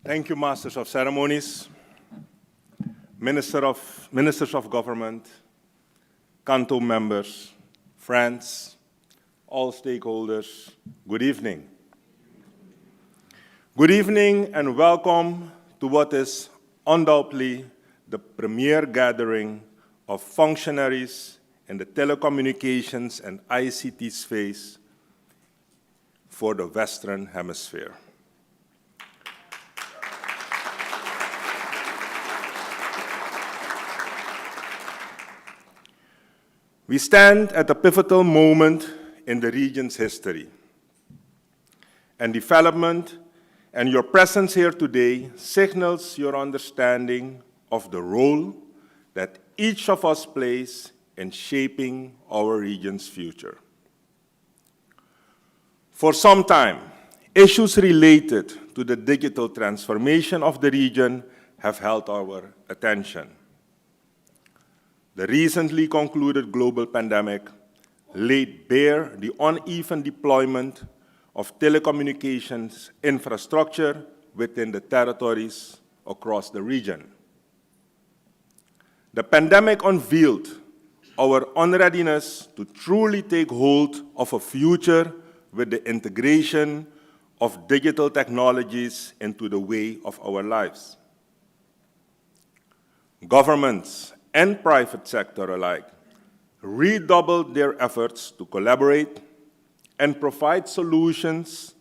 Thank you, Masters of Ceremonies, Ministers of Government, CANTO members, friends, all stakeholders, good evening. Good evening and welcome to what is undoubtedly the premier gathering of functionaries in the telecommunications and ICT space for the Western Hemisphere. We stand at a pivotal moment in the region's history and development, and your presence here today signals your understanding of the role that each of us plays in shaping our region's future. For some time, issues related to the digital transformation of the region have held our attention. The recently concluded global pandemic laid bare the uneven deployment of telecommunications infrastructure within the territories across the region. The pandemic unveiled our unreadiness to truly take hold of a future with the integration of digital technologies into the way of our lives. Governments and private sector alike redoubled their efforts to collaborate and provide solutions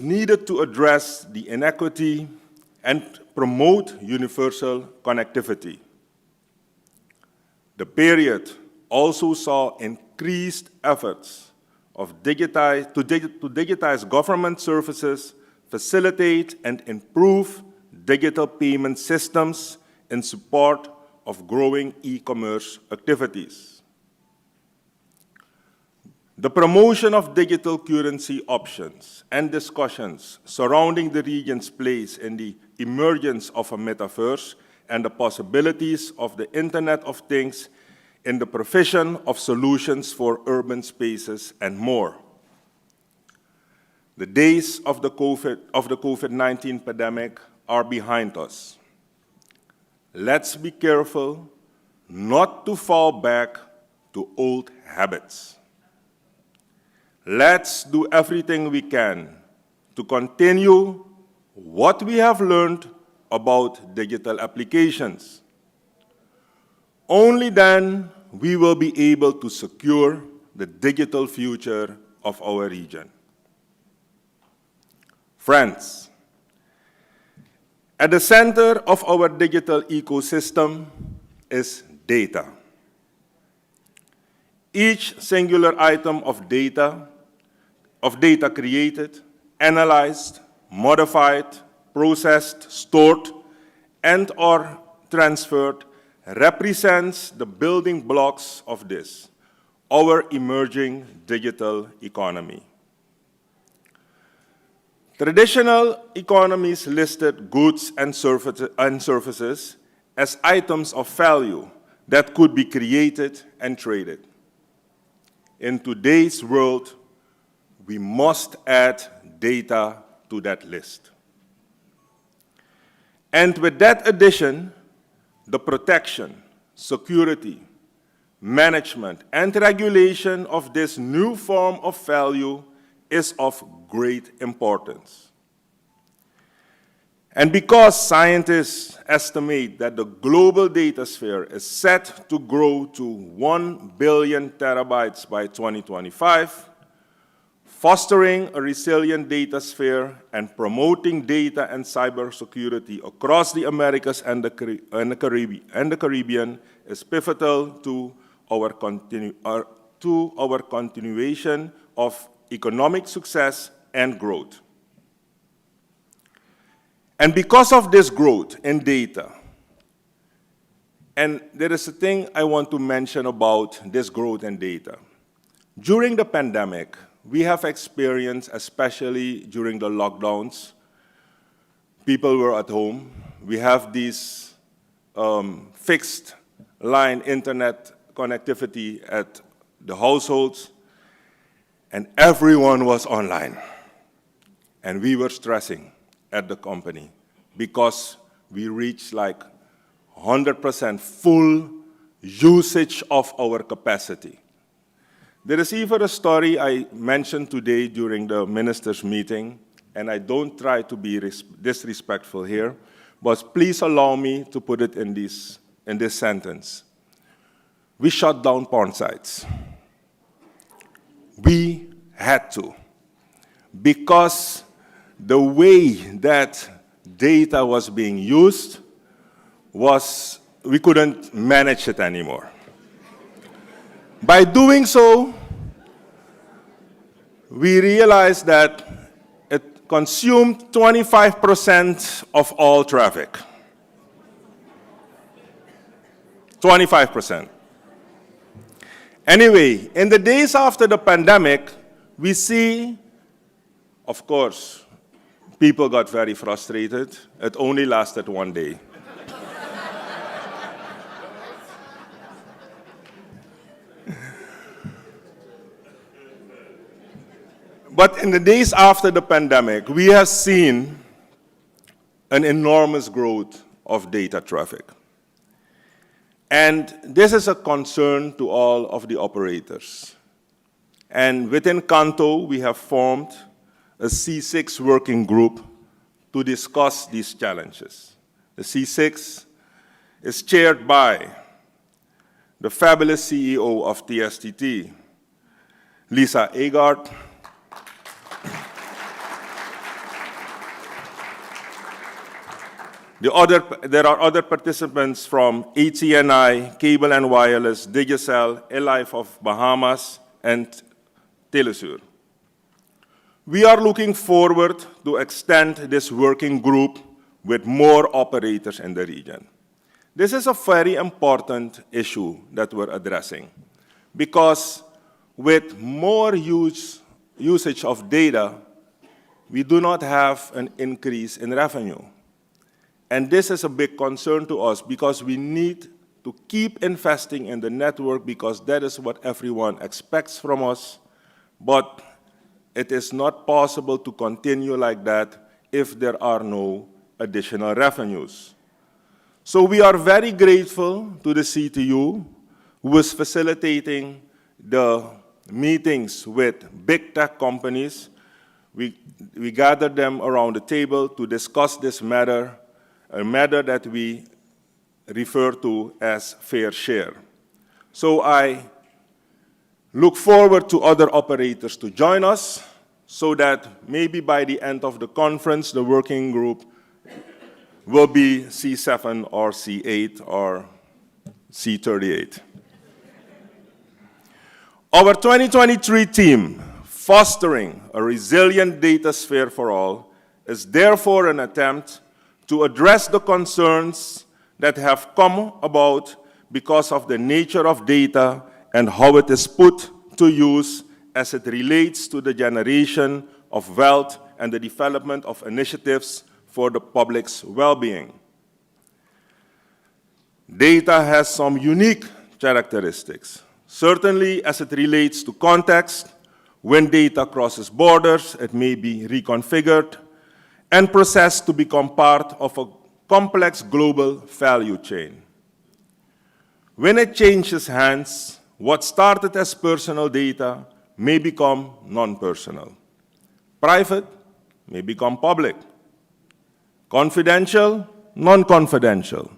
needed to address the inequity and promote universal connectivity. The period also saw increased efforts to digitize government services, facilitate and improve digital payment systems in support of growing e-commerce activities. The promotion of digital currency options and discussions surrounding the region's place in the emergence of a metaverse and the possibilities of the Internet of Things in the provision of solutions for urban spaces and more. The days of the COVID-19 pandemic are behind us. Let's be careful not to fall back to old habits. Let's do everything we can to continue what we have learned about digital applications. Only then we will be able to secure the digital future of our region. Friends, at the center of our digital ecosystem is data. Each singular item of data created, analyzed, modified, processed, stored, and/or transferred represents the building blocks of this, our emerging digital economy. Traditional economies listed goods and services as items of value that could be created and traded. In today's world, we must add data to that list. And with that addition, the protection, security, management, and regulation of this new form of value is of great importance. And because scientists estimate that the global data sphere is set to grow to 1 billion terabytes by 2025, fostering a resilient data sphere and promoting data and cybersecurity across the Americas and the Caribbean is pivotal to our continuation of economic success and growth. And because of this growth in data, and there is a thing I want to mention about this growth in data. During the pandemic, we have experienced, especially during the lockdowns, people were at home. We have these fixed line internet connectivity at the households, and everyone was online. And we were stressing at the company because we reached like 100% full usage of our capacity. There is even a story I mentioned today during the ministers' meeting, and I don't try to be disrespectful here, but please allow me to put it in this sentence. We shut down porn sites. We had to, because the way that data was being used was, we couldn't manage it anymore. By doing so, we realized that it consumed 25% of all traffic. 25%. Anyway, in the days after the pandemic, we see, of course, people got very frustrated. It only lasted one day. But in the days after the pandemic, we have seen an enormous growth of data traffic. And this is a concern to all of the operators. And within CANTO, we have formed a C6 working group to discuss these challenges. The C6 is chaired by the fabulous CEO of TSTT, Lisa Agard, there are other participants from AT&I, Cable and Wireless, Digicel, Life of Bahamas, and Telesur. We are looking forward to extend this working group with more operators in the region. This is a very important issue that we're addressing, because with more usage of data, we do not have an increase in revenue. And this is a big concern to us, because we need to keep investing in the network, because that is what everyone expects from us. But it is not possible to continue like that if there are no additional revenues. So we are very grateful to the CTU, who is facilitating the meetings with big tech companies. We gathered them around the table to discuss this matter, a matter that we refer to as fair share. So I look forward to other operators to join us, so that maybe by the end of the conference, the working group will be C7 or C8 or C38. Our 2023 theme, Fostering a Resilient Data Sphere for All, is therefore an attempt to address the concerns that have come about because of the nature of data and how it is put to use as it relates to the generation of wealth and the development of initiatives for the public's well-being. Data has some unique characteristics, certainly as it relates to context. When data crosses borders, it may be reconfigured and processed to become part of a complex global value chain. When it changes hands, what started as personal data may become non-personal. Private may become public. Confidential, non-confidential.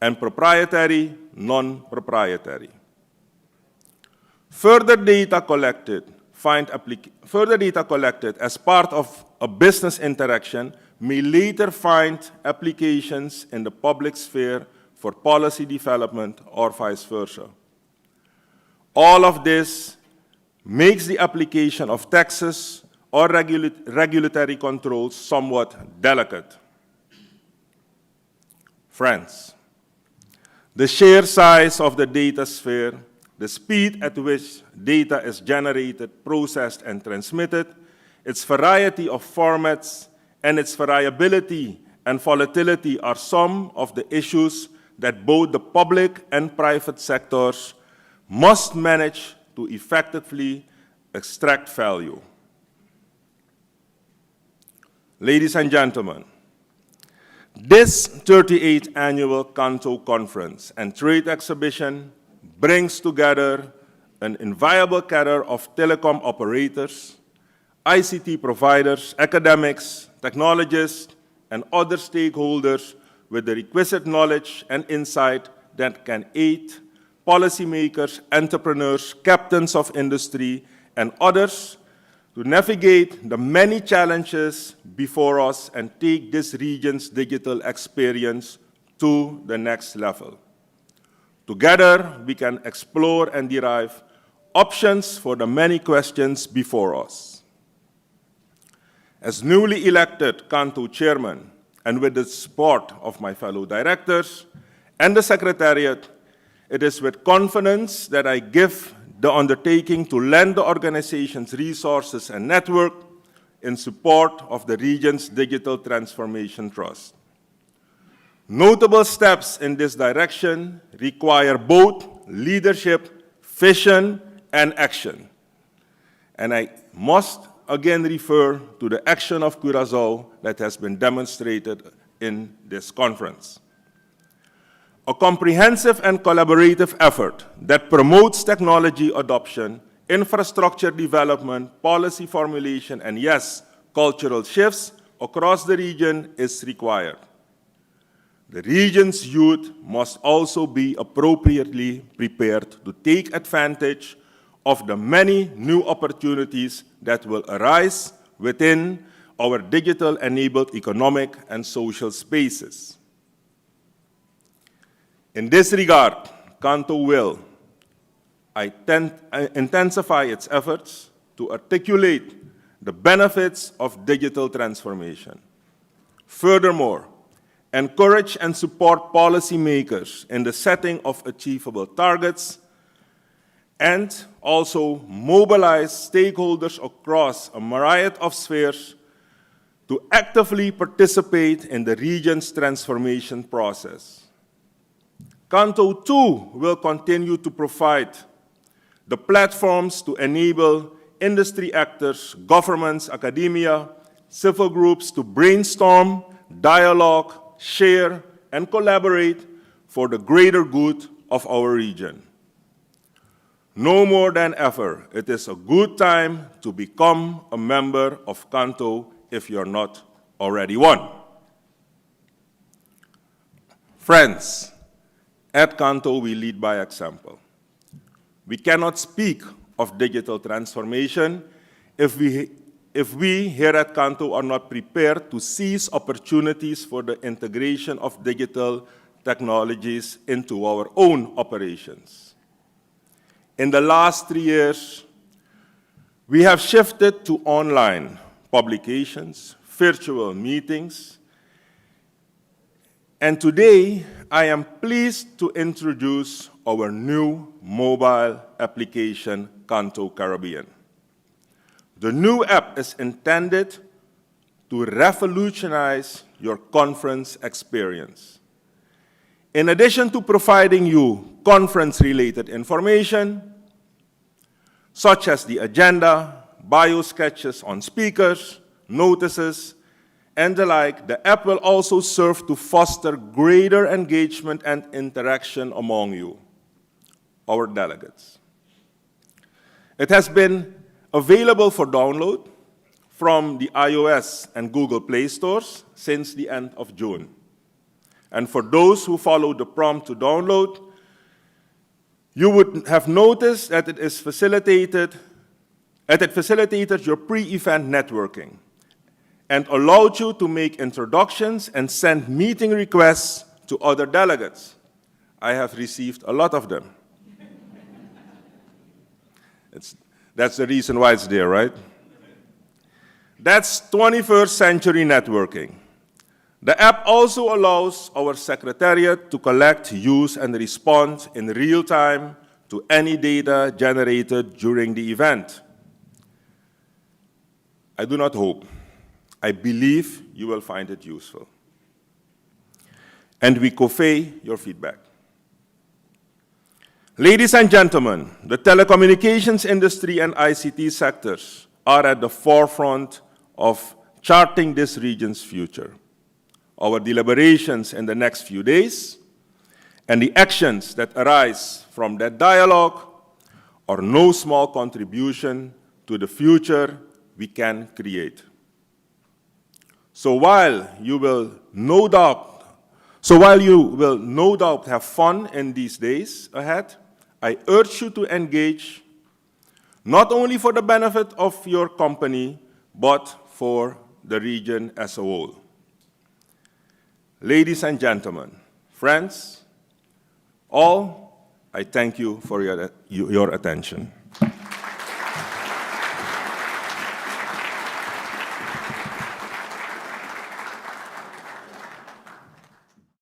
And proprietary, non-proprietary. Further data collected as part of a business interaction may later find applications in the public sphere for policy development or vice versa. All of this makes the application of taxes or regulatory controls somewhat delicate. Friends, the sheer size of the data sphere, the speed at which data is generated, processed, and transmitted, its variety of formats, and its variability and volatility are some of the issues that both the public and private sectors must manage to effectively extract value. Ladies and gentlemen, this 38th annual CANTO conference and trade exhibition brings together an inviolable cadre of telecom operators, ICT providers, academics, technologists, and other stakeholders with the requisite knowledge and insight that can aid policymakers, entrepreneurs, captains of industry, and others to navigate the many challenges before us and take this region's digital experience to the next level. Together, we can explore and derive options for the many questions before us. As newly elected CANTO chairman, and with the support of my fellow directors and the Secretariat, it is with confidence that I give the undertaking to lend the organization's resources and network in support of the region's digital transformation trust. Notable steps in this direction require both leadership, vision, and action. And I must again refer to the action of Curaçao that has been demonstrated in this conference. A comprehensive and collaborative effort that promotes technology adoption, infrastructure development, policy formulation, and yes, cultural shifts across the region is required. The region's youth must also be appropriately prepared to take advantage of the many new opportunities that will arise within our digital-enabled economic and social spaces. In this regard, CANTO will intensify its efforts to articulate the benefits of digital transformation. Furthermore, encourage and support policymakers in the setting of achievable targets, and also mobilize stakeholders across a myriad of spheres to actively participate in the region's transformation process. CANTO, too, will continue to provide the platforms to enable industry actors, governments, academia, civil groups to brainstorm, dialogue, share, and collaborate for the greater good of our region. No more than ever, it is a good time to become a member of CANTO if you're not already one. Friends, at CANTO we lead by example. We cannot speak of digital transformation if we here at CANTO are not prepared to seize opportunities for the integration of digital technologies into our own operations. In the last 3 years, we have shifted to online publications, virtual meetings, and today I am pleased to introduce our new mobile application, CANTO Caribbean. The new app is intended to revolutionize your conference experience. In addition to providing you conference-related information, such as the agenda, bio sketches on speakers, notices, and the like, the app will also serve to foster greater engagement and interaction among you, our delegates. It has been available for download from the iOS and Google Play stores since the end of June. And for those who followed the prompt to download, you would have noticed that it facilitated your pre-event networking and allowed you to make introductions and send meeting requests to other delegates. I have received a lot of them. That's the reason why it's there, right? That's 21st century networking. The app also allows our Secretariat to collect, use, and respond in real time to any data generated during the event. I do not hope. I believe you will find it useful. And we convey your feedback. Ladies and gentlemen, the telecommunications industry and ICT sectors are at the forefront of charting this region's future. Our deliberations in the next few days and the actions that arise from that dialogue are no small contribution to the future we can create. So while you will no doubt have fun in these days ahead, I urge you to engage not only for the benefit of your company, but for the region as a whole. Ladies and gentlemen, friends, all, I thank you for your attention.